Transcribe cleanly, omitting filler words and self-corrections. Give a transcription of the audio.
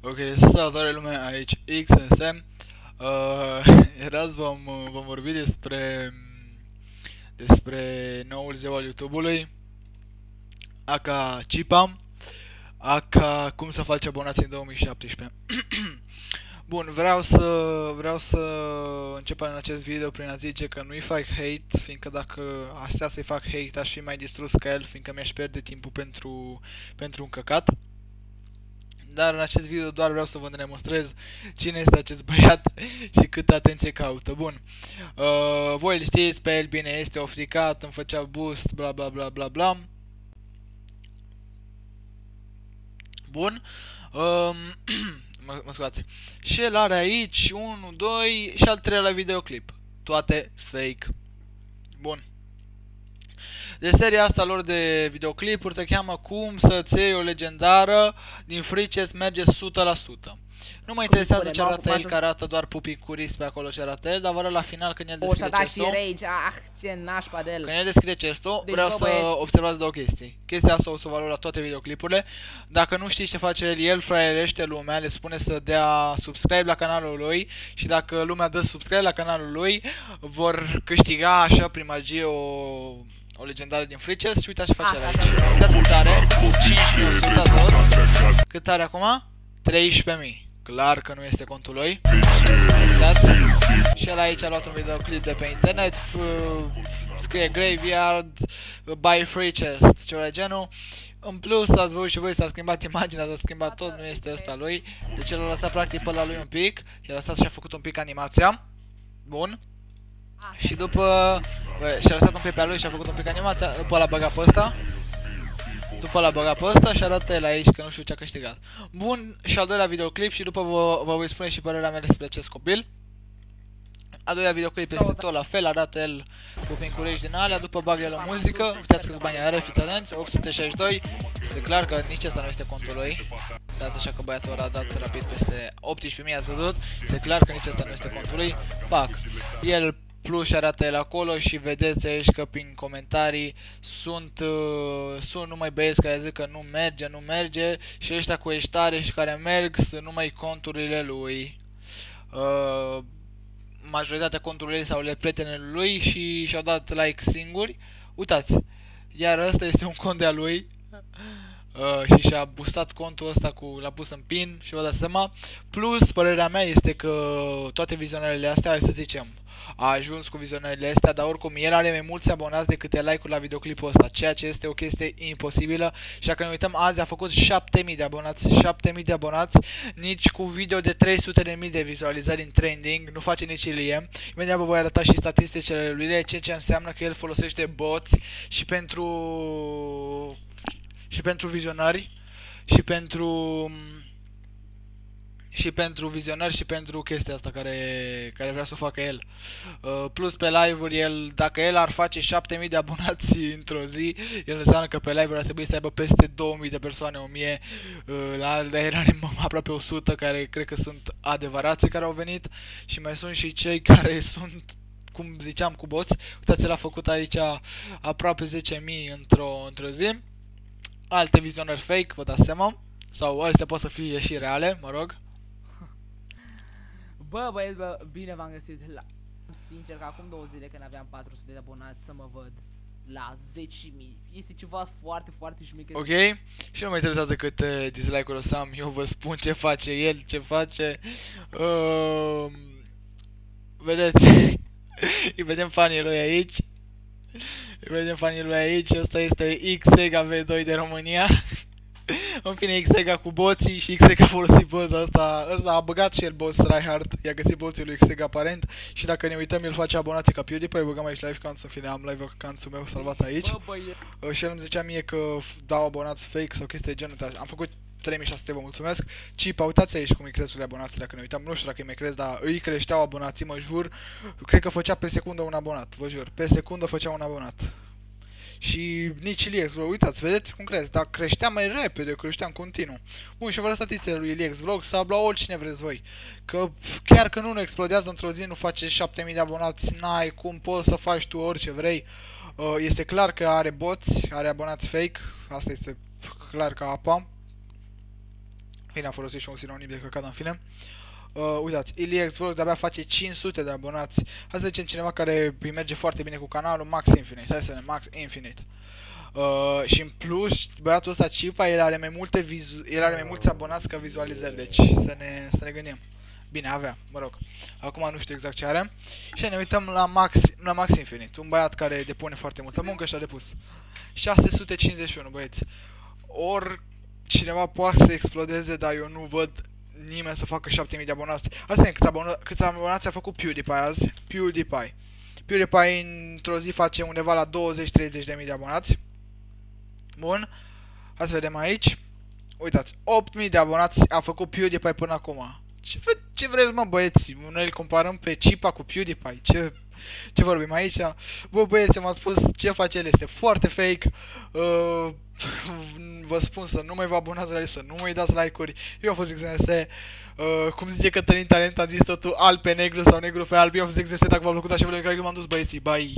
Ok, salutare lume, aici XSM. Erați vom vorbi despre noul zeu al YouTube-ului, aka Cipa, aka cum să faci abonații în 2017. Bun, vreau să încep în acest video prin a zice că nu-i fac hate, fiindcă dacă astea să-i fac hate aș fi mai distrus ca el, fiindcă mi-aș pierde timpul pentru un căcat. Dar în acest video doar vreau să vă demonstrez cine este acest băiat și câtă atenție caută. Bun, voi îl știți pe el, bine, este ofricat, îmi făcea boost, bla bla bla bla bla. Bun, mă scuzați. Și el are aici 1, 2 și al treilea videoclip. Toate fake. Bun. De seria asta lor de videoclipuri se cheamă Cum să-ți iei o legendară din Freeches merge 100%. Nu mă interesează ce arată el, că arată doar pupii cu risc pe acolo ce arată el, dar vă arăt la final când el deschide chestul. Ce nașpa de el. Când el deschide chestul, vreau să observați două chestii. Chestia asta o să vă arăt la toate videoclipurile. Dacă nu știți ce face el fraierește lumea, le spune să dea subscribe la canalul lui și dacă lumea dă subscribe la canalul lui, vor câștiga așa prin magie o legendară din Freeches și uitați ce face el aici. Uitați cât are, 5.100 cât are acum? 13.000. Clar că nu este contul lui. Uitați. Și el aici a luat un videoclip de pe internet, scrie Graveyard, buy Freeches, ceva de genul. În plus, ați văzut și voi, s-a schimbat imaginea, s-a schimbat tot, nu este ăsta lui. Deci el a lăsat practic pe la lui un pic, i-a lăsat și a făcut un pic animația. Bun. Și după și-a lăsat un pic pe lui și a făcut un pic animația, după l-a băgat pe ăsta. După l-a băgat pe ăsta și arată el aici că nu știu ce a câștigat. Bun, și al doilea videoclip și după vă voi spune și părerea mea despre acest copil. Al doilea videoclip este tot la fel, arată el cu pinculești din alea, după bagă el o muzică, uitați câți bani are, fiți atenți, 862, este clar că nici asta nu este contul lui. Se arată așa că băiatul ăla a dat rapid peste 18.000, ați văzut, este clar că nici asta nu este contul lui. Pac, el plus și arată el acolo și vedeți aici că prin comentarii sunt numai băieți care zic că nu merge și ăștia cu eștare și care merg sunt numai conturile lui. Majoritatea conturilor sau ale prietenilor lui și și-au dat like singuri. Uitați, iar ăsta este un cont de-a lui și și-a boostat contul ăsta l-a pus în pin și vă dați seama. Plus, părerea mea este că toate vizionările astea, hai să zicem, a ajuns cu vizionările astea, dar oricum el are mai mulți abonați decât like-uri la videoclipul ăsta, ceea ce este o chestie imposibilă. Și dacă ne uităm, azi a făcut 7.000 de abonați, 7.000 de abonați, nici cu video de 300.000 de vizualizări în trending, nu face nici Ilie. Imediat vă voi arăta și statisticile lui Ilie, ce înseamnă că el folosește boți și pentru vizionări și pentru vizionări și pentru chestia asta care vrea să o facă el. Plus pe live-uri, dacă el ar face 7.000 de abonați într-o zi, el înseamnă că pe live-uri ar trebui să aibă peste 2.000 de persoane, 1.000, la el are aproape 100 care cred că sunt adevărații care au venit și mai sunt și cei care sunt, cum ziceam, cu boți. Uitați, el a făcut aici aproape 10.000 într-o zi. Alte vizionări fake, vă dați seama, sau astea pot să fie și reale, mă rog. Bă, băieți, bă, bine v-am găsit la... Sincer că acum 2 zile când aveam 400 de abonați să mă văd la 10.000. Este ceva foarte, foarte șmecher. Ok? Și nu mă interesează câte dislike-uri o să am, eu vă spun ce face el, ce face. Vedeți? Îi vedem fanii lui aici. Ăsta este Xega V2 de România. În fine, Xega cu boții și Xega a folosit boss ăsta a băgat și el boss tryhard, i-a găsit boții lui Xega aparent și dacă ne uităm el face abonații ca PewDiePie, băgăm aici live count, în fine am live count-ul meu salvat aici. Și el îmi zicea mie că dau abonați fake sau chestii de genul, am făcut 3600, vă mulțumesc. Cipa, uitați aici cum îi cresc abonații dacă ne uităm, nu știu dacă îi mai cresc, dar îi creșteau abonații, mă jur, cred că făcea pe secundă un abonat, vă jur, pe secundă făcea un abonat. Și nici Iliex Vlog, uitați, vedeți cum cresc, dar creștea mai repede, creștea în continuu. Bun, și vă arăt statisticile lui Iliex Vlog, să abla oricine vreți voi. Că chiar că nu explodează într-o zi, nu face 7.000 de abonați, n-ai cum, poți să faci tu orice vrei. Este clar că are boți, are abonați fake, asta este clar ca apa. Bine, a folosit și un sinonim de căcat, în fine. Uitați, IlieX Vlog de-abia face 500 de abonați. Hai să zicem cineva care îi merge foarte bine cu canalul, Max Infinite. Hai să ne Max Infinite. Și în plus, băiatul ăsta Cipa, el are mai mulți abonați ca vizualizări, deci să ne gândim. Bine, avea, mă rog. Acum nu știu exact ce are. Și ne uităm la Max Infinite, un băiat care depune foarte multă muncă și a depus 651, băieți. Ori cineva poate să explodeze, dar eu nu văd nimeni să facă 7000 de abonați. Asta e câți abonați a făcut PewDiePie azi. PewDiePie într-o zi face undeva la 20-30 de mii de abonați. Bun. Hai să vedem aici. Uitați, 8000 de abonați a făcut PewDiePie până acum. Ce vreți, mă, băieți? Noi îl comparăm pe Cipa cu PewDiePie. Ce vorbim aici? Bă, băieți, m-am spus ce face el, este foarte fake. Vă spun să nu mai vă abonați la el, să nu mai dați like-uri. Eu am fost XNS. Cum zice Cătălin Talent, am zis totul alb pe negru sau negru pe alb. Eu am fost XNS, dacă v-a plăcut așa, vă cred că m-am dus, băieții. Bye!